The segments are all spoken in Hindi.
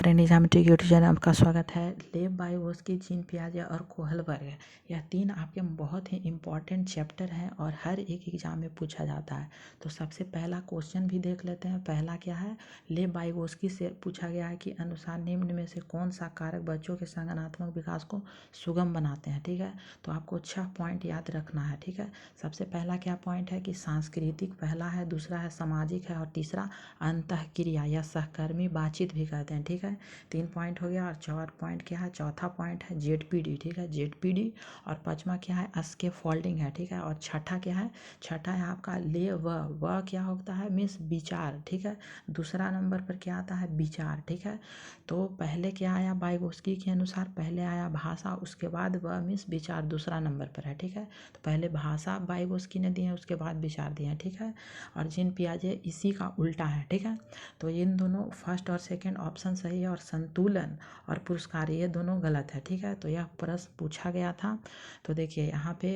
फ्रेंड ज्योमेट्री के यूट्यूब चैनल आपका स्वागत है। लेव वाइगोत्स्की, जीन पियाजे और कोहलबर्ग, यह तीन आपके बहुत ही इम्पॉर्टेंट चैप्टर हैं और हर एक एग्जाम में पूछा जाता है। तो सबसे पहला क्वेश्चन भी देख लेते हैं। पहला क्या है, लेव वाइगोत्स्की से पूछा गया है कि अनुसार निम्न में से कौन सा कारक बच्चों के संज्ञानात्मक विकास को सुगम बनाते हैं। ठीक है, तो आपको 6 पॉइंट याद रखना है। ठीक है, सबसे पहला क्या पॉइंट है कि सांस्कृतिक पहला है, दूसरा है सामाजिक है और तीसरा अंतःक्रिया या सहकर्मी बातचीत भी कहते हैं। ठीक है, 3 पॉइंट हो गया। और 4 पॉइंट क्या है, चौथा पॉइंट है जेडपीडी। ठीक है, जेडपीडी। और पांचवा क्या है, स्के फोल्डिंग है। ठीक है, और छठा क्या है, छठा है आपका ले व क्या होता है मीन्स विचार। ठीक है, दूसरा नंबर पर क्या आता है, विचार। ठीक है, तो पहले क्या आया वाइगोत्स्की के अनुसार, पहले आया भाषा, उसके बाद व मीन्स विचार दूसरा नंबर पर है। ठीक है, तो पहले भाषा वाइगोत्स्की ने दिए, उसके बाद विचार दिए हैं। ठीक है, और जीन पियाजे इसी का उल्टा है। ठीक है, तो इन दोनों फर्स्ट और सेकंड ऑप्शन सही है और संतुलन और पुरस्कार ये दोनों गलत है। ठीक है, तो यह प्रश्न पूछा गया था। तो देखिए यहाँ पे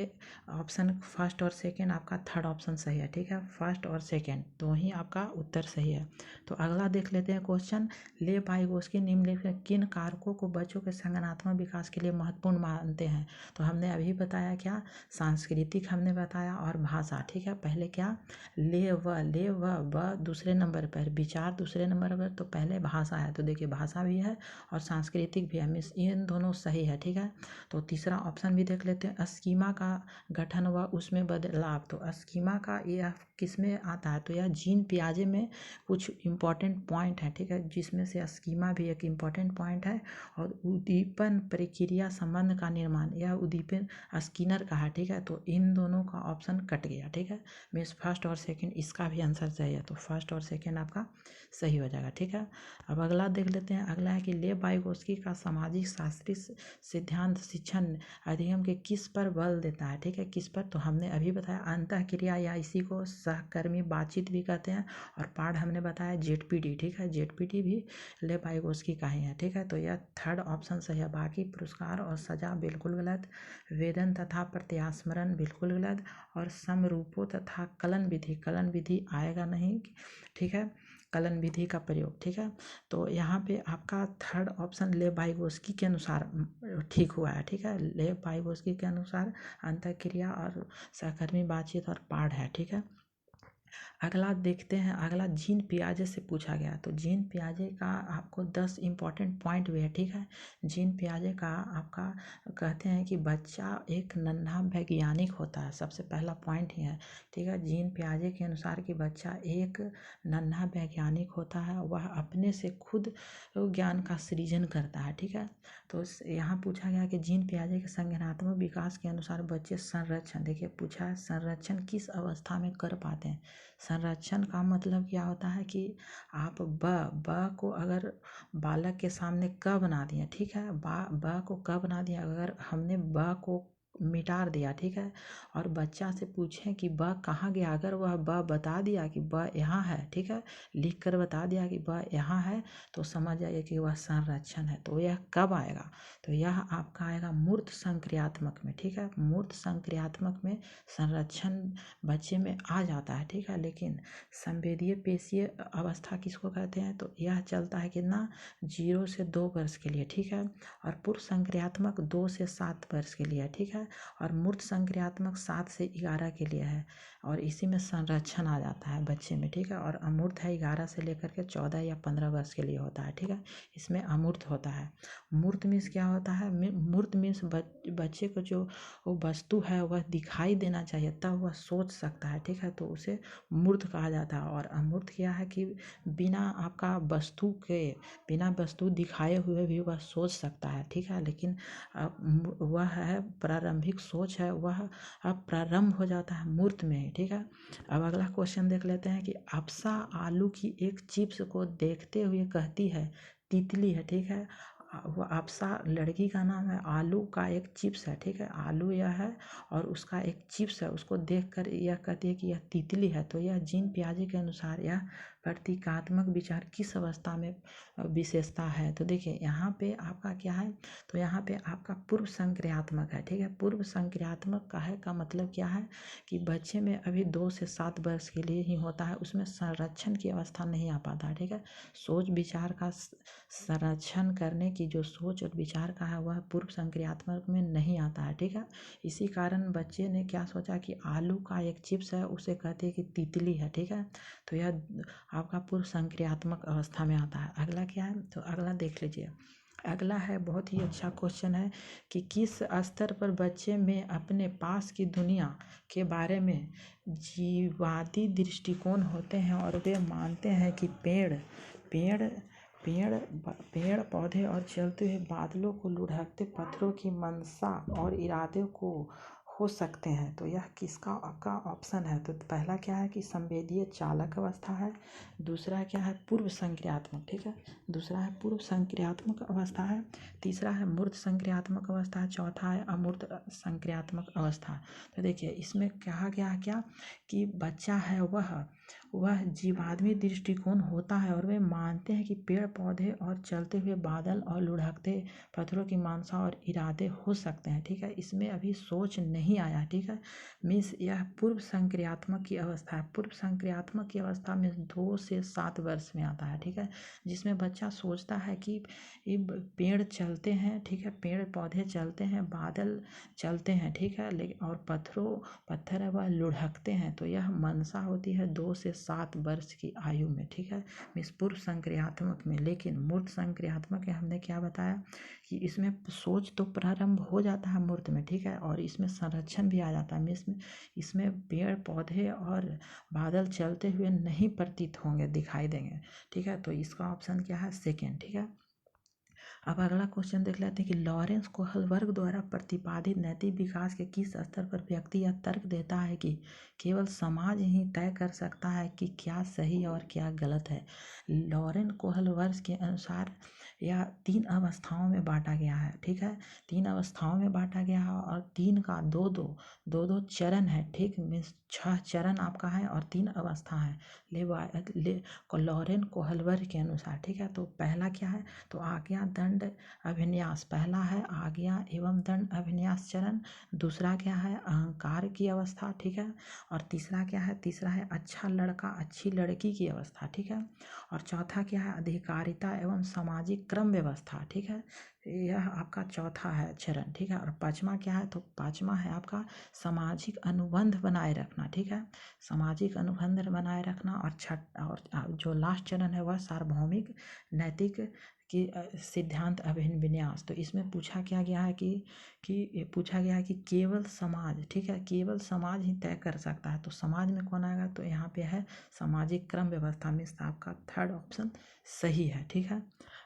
ऑप्शन फर्स्ट और सेकंड, आपका थर्ड ऑप्शन सही है। ठीक है, फर्स्ट और सेकंड तो ही आपका उत्तर सही है। तो अगला देख लेते हैं क्वेश्चन, लेव वाइगोत्स्की निम्नलिखित किन कारकों को बच्चों के संज्ञानात्मक विकास के लिए महत्वपूर्ण मानते हैं। तो हमने अभी बताया क्या, सांस्कृतिक हमने बताया और भाषा। ठीक है, पहले क्या, ले व दूसरे नंबर पर, विचार दूसरे नंबर पर, तो पहले भाषा है। तो देखिए भाषा भी है और सांस्कृतिक भी है, मीन्स इन दोनों सही है। ठीक है, तो तीसरा ऑप्शन भी देख लेते हैं, स्कीमा का गठन व उसमें बदलाव। तो स्कीमा का यह किस में आता है, तो यह जीन पियाजे में कुछ इंपॉर्टेंट पॉइंट है। ठीक है, जिसमें से स्कीमा भी एक इम्पॉर्टेंट पॉइंट है। और उद्दीपन प्रक्रिया संबंध का निर्माण, यह उद्दीपन स्किनर का है। ठीक है, तो इन दोनों का ऑप्शन कट गया। ठीक है, मीन्स फर्स्ट और सेकंड इसका भी आंसर सही है, तो फर्स्ट और सेकंड आपका सही हो जाएगा। ठीक है, अब अगला देख लेते हैं। अगला है कि लेव वाइगोत्स्की का सामाजिक शास्त्रीय सिद्धांत शिक्षण अधिगम के किस पर बल देता है। ठीक है, किस पर, तो हमने अभी बताया अंतःक्रिया या इसी को सहकर्मी बातचीत भी कहते हैं। और पाठ हमने बताया जेडपीडी। ठीक है, जेडपीडी भी लेव वाइगोत्स्की का ही है। ठीक है, तो यह थर्ड ऑप्शन सही है। बाकी पुरस्कार और सजा बिल्कुल गलत, वेदन तथा प्रत्यास्मरण बिल्कुल गलत, और समरूपों तथा कलन विधि आएगा नहीं। ठीक है, कलन विधि का प्रयोग। ठीक है, तो यहाँ पे आपका थर्ड ऑप्शन लेव वाइगोत्स्की के अनुसार ठीक हुआ है। ठीक है, लेव वाइगोत्स्की के अनुसार अंतःक्रिया और सहकर्मी बातचीत और पाठ है। ठीक है, अगला देखते हैं। अगला जीन पियाजे से पूछा गया, तो जीन पियाजे का आपको 10 इम्पॉर्टेंट पॉइंट भी है। ठीक है, जीन पियाजे का आपका कहते हैं कि बच्चा एक नन्हा वैज्ञानिक होता है, सबसे पहला पॉइंट ही है। ठीक है, जीन पियाजे के अनुसार कि बच्चा एक नन्हा वैज्ञानिक होता है, वह अपने से खुद ज्ञान का सृजन करता है। ठीक है, तो यहाँ पूछा गया कि जीन पियाजे के संज्ञानात्मक विकास के अनुसार बच्चे संरक्षण, देखिए पूछा है संरक्षण किस अवस्था में कर पाते हैं। संरक्षण का मतलब क्या होता है कि आप ब को अगर बालक के सामने क बना दिया। ठीक है, ब को क बना दिया, अगर हमने ब को मिटा दिया। ठीक है, और बच्चा से पूछें कि ब कहाँ गया, अगर वह ब बता दिया कि ब यहाँ है, ठीक है, लिख कर बता दिया कि ब यहाँ है, तो समझ जाइए कि वह संरक्षण है। तो यह कब आएगा, तो यह आपका आएगा मूर्त संक्रियात्मक में। ठीक है, मूर्त संक्रियात्मक में संरक्षण बच्चे में आ जाता है। ठीक है, लेकिन संवेदीय पेशीय अवस्था किसको कहते हैं, तो यह चलता है कितना, 0 से 2 वर्ष के लिए। ठीक है, और पूर्व संक्रियात्मक 2 से 7 वर्ष के लिए। ठीक है, और मूर्त संक्रियात्मक 7 से 11 के लिए है, और इसी में संरक्षण आ जाता है बच्चे में। ठीक है, और अमूर्त है 11 से लेकर के 14 या 15 वर्ष के लिए होता है। ठीक है, इसमें अमूर्त होता है। मूर्त मीन्स क्या होता है, मूर्त मीन्स बच्चे को जो वो वस्तु है वह दिखाई देना चाहिए, तब वह सोच सकता है। ठीक है, तो उसे मूर्त कहा जाता है। और अमूर्त क्या है कि बिना आपका वस्तु के, बिना वस्तु दिखाए हुए भी वह सोच सकता है। ठीक है, लेकिन वह है प्रारंभिक सोच है, वह अब प्रारंभ हो जाता है मूर्त में। ठीक है, अब अगला क्वेश्चन देख लेते हैं कि अप्सा आलू की एक चिप्स को देखते हुए कहती है तितली है। ठीक है, वो अप्सा लड़की का नाम है, आलू का एक चिप्स है। ठीक है, आलू यह है और उसका एक चिप्स है, उसको देखकर यह कहती है कि यह तितली है। तो यह जीन पियाजे के अनुसार यह प्रतीकात्मक विचार किस अवस्था में विशेषता है? तो देखिए यहाँ पे आपका क्या है, तो यहाँ पे आपका पूर्व संक्रियात्मक है, ठीक है। पूर्व संक्रियात्मक का है का मतलब क्या है कि बच्चे में अभी 2 से 7 वर्ष के लिए ही होता है, उसमें संरक्षण की अवस्था नहीं आ पाता है, ठीक है। सोच विचार का संरक्षण करने की जो सोच और विचार का है वह पूर्व संक्रियात्मक में नहीं आता है, ठीक है। इसी कारण बच्चे ने क्या सोचा कि आलू का एक चिप्स है उसे कहते हैं कि तितली है, ठीक है। तो यह आपका पूर्व संक्रियात्मक अवस्था में आता है। अगला क्या है, तो अगला देख लीजिए। अगला है बहुत ही अच्छा क्वेश्चन है कि किस स्तर पर बच्चे में अपने पास की दुनिया के बारे में जीवादी दृष्टिकोण होते हैं और वे मानते हैं कि पेड़ पेड़ पेड़ पेड़ पौधे और चलते हुए बादलों को लुढ़कते पत्थरों की मंशा और इरादे को हो सकते हैं। तो यह किसका आपका ऑप्शन है? तो पहला क्या है कि संवेदीय चालक अवस्था है, दूसरा क्या है पूर्व संक्रियात्मक, ठीक है। दूसरा है पूर्व संक्रियात्मक अवस्था है, तीसरा है मूर्त संक्रियात्मक अवस्था है, चौथा है अमूर्त संक्रियात्मक अवस्था। तो देखिए इसमें कहा गया क्या कि बच्चा है वह जीवात्मी दृष्टिकोण होता है और वे मानते हैं कि पेड़ पौधे और चलते हुए बादल और लुढ़कते पत्थरों की मानसा और इरादे हो सकते हैं, ठीक है। इसमें अभी सोच नहीं आया, ठीक है। मीन्स यह पूर्व संक्रियात्मक की अवस्था है। पूर्व संक्रियात्मक की अवस्था में 2 से 7 वर्ष में आता है, ठीक है। जिसमें बच्चा सोचता है कि पेड़ चलते हैं, ठीक है, पेड़ पौधे चलते हैं, बादल चलते हैं, ठीक है, लेकिन और पत्थर है वह लुढ़कते हैं। तो यह मनसा होती है 2 से 7 वर्ष की आयु में, ठीक है, मीन्स पूर्व संक्रियात्मक में। लेकिन मूर्त संक्रियात्मक में हमने क्या बताया कि इसमें सोच तो प्रारंभ हो जाता है मूर्त में, ठीक है, और इसमें संरक्षण भी आ जाता है। मीन्स इसमें पेड़ पौधे और बादल चलते हुए नहीं प्रतीत होंगे, दिखाई देंगे, ठीक है। तो इसका ऑप्शन क्या है? सेकेंड, ठीक है। अब अगला क्वेश्चन देख लेते हैं कि लॉरेंस कोहलबर्ग द्वारा प्रतिपादित नैतिक विकास के किस स्तर पर व्यक्ति यह तर्क देता है कि केवल समाज ही तय कर सकता है कि क्या सही और क्या गलत है। लॉरेंस कोहलबर्ग के अनुसार यह 3 अवस्थाओं में बांटा गया है, ठीक है। 3 अवस्थाओं में बांटा गया है और 3 का 2-2 चरण है, ठीक, मीन्स 6 चरण आपका है और 3 अवस्था है लॉरेंस कोहलबर्ग के अनुसार, ठीक है। तो पहला क्या है, तो आज्ञा दंड अभिन्यास पहला है, आज्ञा एवं दंड अभिन्यास चरण। दूसरा क्या है, अहंकार की अवस्था, ठीक है। और तीसरा क्या है, तीसरा है अच्छा लड़का अच्छी लड़की की अवस्था, ठीक है। और चौथा क्या है, अधिकारिता एवं सामाजिक क्रम व्यवस्था, ठीक है। यह आपका चौथा है चरण, ठीक है। और पांचवा क्या है, तो पांचवा है आपका सामाजिक अनुबंध बनाए रखना, ठीक है, सामाजिक अनुबंध बनाए रखना। और जो लास्ट चरण है वह सार्वभौमिक नैतिक कि सिद्धांत अभिविन्यास। तो इसमें पूछा क्या गया है कि पूछा गया है कि केवल समाज, ठीक है, केवल समाज ही तय कर सकता है। तो समाज में कौन आएगा, तो यहाँ पे है सामाजिक क्रम व्यवस्था में आपका थर्ड ऑप्शन सही है, ठीक है।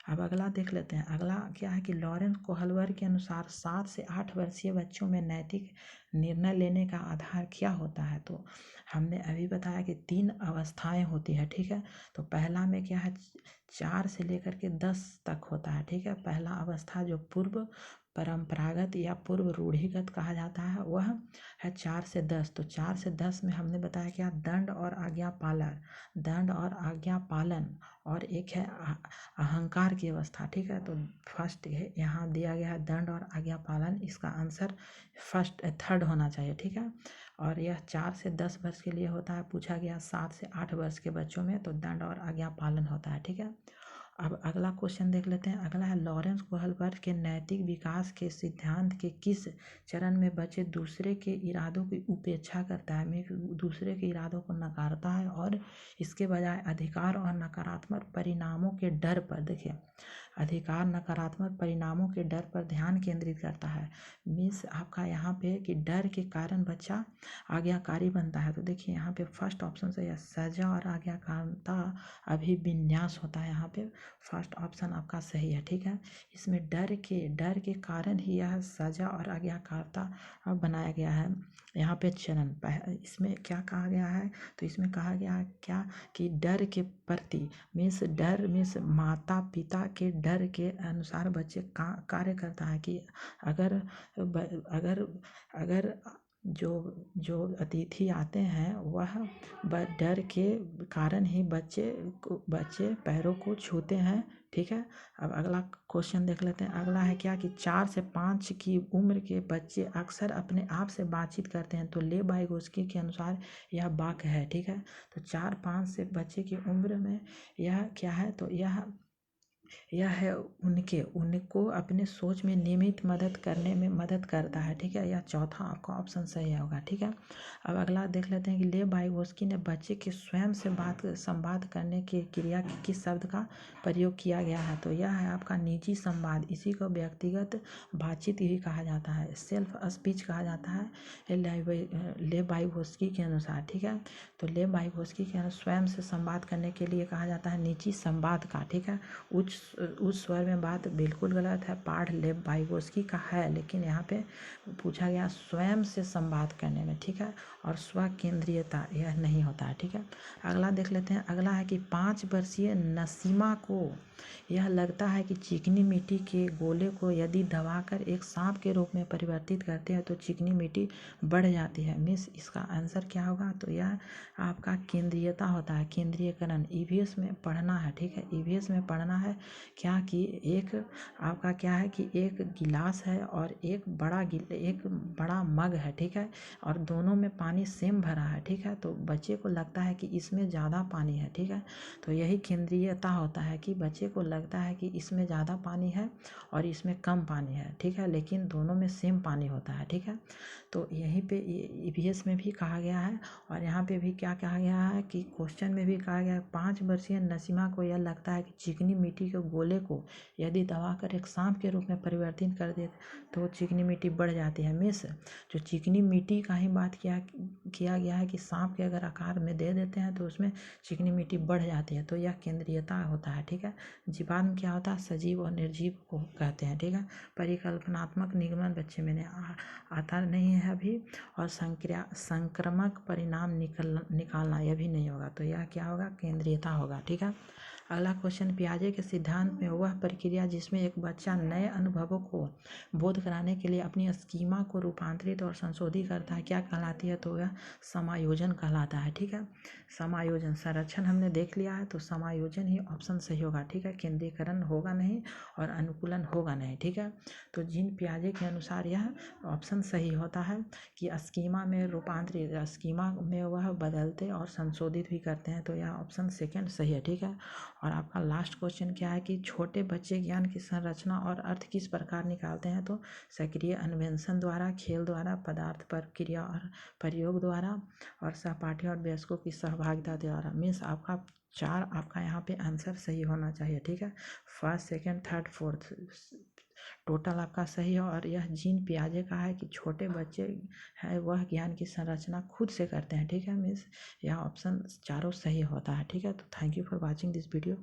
अब अगला देख लेते हैं। अगला क्या है कि लॉरेंस कोहलबर्ग के अनुसार 7 से 8 वर्षीय बच्चों में नैतिक निर्णय लेने का आधार क्या होता है। तो हमने अभी बताया कि 3 अवस्थाएं होती है, ठीक है। तो पहला में क्या है, 4 से लेकर के 10 तक होता है, ठीक है। पहला अवस्था जो पूर्व परंपरागत या पूर्व रूढ़िगत कहा जाता है वह है 4 से 10। तो 4 से 10 में हमने बताया क्या, दंड और आज्ञा पालन, दंड और आज्ञा पालन, और एक है अहंकार की अवस्था, ठीक है। तो फर्स्ट है यहाँ दिया गया है दंड और आज्ञा पालन, इसका आंसर थर्ड होना चाहिए, ठीक है। और यह 4 से 10 वर्ष के लिए होता है। पूछा गया 7 से 8 वर्ष के बच्चों में, तो दंड और आज्ञा पालन होता है, ठीक है। अब अगला क्वेश्चन देख लेते हैं। अगला है लॉरेंस कोहलबर्ग के नैतिक विकास के सिद्धांत के किस चरण में बच्चे दूसरे के इरादों की उपेक्षा करता है, में दूसरे के इरादों को नकारता है और इसके बजाय अधिकार और नकारात्मक परिणामों के डर पर, देखिए अधिकार नकारात्मक परिणामों के डर पर ध्यान केंद्रित करता है। मीन्स आपका यहाँ पे कि डर के कारण बच्चा आज्ञाकारी बनता है। तो देखिए यहाँ पे फर्स्ट ऑप्शन से यह सजा और आज्ञाकारिता अभिविन्यास होता है, यहाँ पे फर्स्ट ऑप्शन आपका सही है, ठीक है। इसमें डर के कारण ही यह सजा और आज्ञाकारिता बनाया गया है। यहाँ पे चरण इसमें क्या कहा गया है, तो इसमें कहा गया है क्या कि डर के प्रति मीन्स माता पिता के डर के अनुसार बच्चे कार्य करता है कि अगर जो जो अतिथि आते हैं वह डर के कारण ही बच्चे पैरों को छूते हैं। ठीक है। अब अगला क्वेश्चन देख लेते हैं। अगला है क्या कि 4 से 5 की उम्र के बच्चे अक्सर अपने आप से बातचीत करते हैं। तो लेव वाइगोत्स्की के अनुसार यह वाक्य है। ठीक है। तो 4-5 से बच्चे की उम्र में यह क्या है, तो यह है उनको अपने सोच में नियमित मदद करने में मदद करता है। ठीक है। यह चौथा आपका ऑप्शन सही होगा। ठीक है। अब अगला देख लेते हैं कि लेव वाइगोत्स्की ने बच्चे के स्वयं से संवाद करने की क्रिया के किस शब्द का प्रयोग किया गया है। तो यह है आपका निजी संवाद। इसी को व्यक्तिगत बातचीत भी कहा जाता है, सेल्फ स्पीच कहा जाता है लेव वाइगोत्स्की के अनुसार। ठीक है। तो लेव वाइगोत्स्की के अनुसार स्वयं से संवाद करने के लिए कहा जाता है निजी संवाद का। ठीक है। उच्च स्वर में बात बिल्कुल गलत है, पाठ लेव वाइगोत्स्की का है, लेकिन यहाँ पे पूछा गया स्वयं से संवाद करने में। ठीक है। और स्व केंद्रीयता यह नहीं होता है। ठीक है। अगला देख लेते हैं। अगला है कि 5 वर्षीय नसीमा को यह लगता है कि चिकनी मिट्टी के गोले को यदि दबाकर एक सांप के रूप में परिवर्तित करते हैं तो चिकनी मिट्टी बढ़ जाती है। मिस इसका आंसर क्या होगा, तो यह आपका केंद्रीयता होता है, केंद्रीयकरण। ईवीएस में पढ़ना है। ठीक है। ईवीएस में पढ़ना है क्या कि एक आपका क्या है कि एक गिलास है और एक बड़ा मग है। ठीक है। और दोनों में पानी सेम भरा है। ठीक है। तो बच्चे को लगता है कि इसमें ज़्यादा पानी है। ठीक है। तो यही केंद्रीयता होता है कि बच्चे को लगता है कि इसमें ज़्यादा पानी है और इसमें कम पानी है। ठीक है। लेकिन दोनों में सेम पानी होता है। ठीक है। तो यहीं पे ईवीएस में भी कहा गया है और यहाँ पे भी क्या कहा गया है कि क्वेश्चन में भी कहा गया है 5 वर्षीय नसीमा को यह लगता है कि चिकनी मिट्टी के गोले को यदि दबाकर एक सांप के रूप में परिवर्तित कर दे तो चिकनी मिट्टी बढ़ जाती है। मिस जो चिकनी मिट्टी का ही बात किया गया है कि सांप के अगर आकार में दे देते हैं तो उसमें चिकनी मिट्टी बढ़ जाती है। तो यह केंद्रीयता होता है। ठीक है। जीवात्म क्या होता है, सजीव और निर्जीव को कहते हैं। ठीक है। परिकल्पनात्मक निगमन बच्चे में आता नहीं है अभी, और संक्रामक परिणाम निकालना यह भी नहीं होगा। तो यह क्या होगा, केंद्रीयता होगा। ठीक है। अगला क्वेश्चन, पियाजे के सिद्धांत में वह प्रक्रिया जिसमें एक बच्चा नए अनुभवों को बोध कराने के लिए अपनी स्कीमा को रूपांतरित और संशोधित करता है, क्या कहलाती है, तो यह समायोजन कहलाता है। ठीक है। समायोजन, संरक्षण हमने देख लिया है, तो समायोजन ही ऑप्शन सही होगा। ठीक है। केंद्रीकरण होगा नहीं और अनुकूलन होगा नहीं। ठीक है। तो जीन पियाजे के अनुसार यह ऑप्शन सही होता है कि स्कीमा में रूपांतरित, स्कीमा में वह बदलते और संशोधित भी करते हैं। तो यह ऑप्शन सेकंड सही है। ठीक है। और आपका लास्ट क्वेश्चन क्या है कि छोटे बच्चे ज्ञान की संरचना और अर्थ किस प्रकार निकालते हैं, तो सक्रिय अन्वेषण द्वारा, खेल द्वारा, पदार्थ पर क्रिया और प्रयोग द्वारा, और सहपाठी और वयस्कों की सहभागिता द्वारा। मीन्स आपका 4 आपका यहाँ पे आंसर सही होना चाहिए। ठीक है। First, second, third, fourth total आपका सही है। और यह जीन पियाजे का है कि छोटे बच्चे है वह ज्ञान की संरचना खुद से करते हैं। ठीक है। मीन्स यह ऑप्शन चारों सही होता है। ठीक है। तो thank you for watching this video.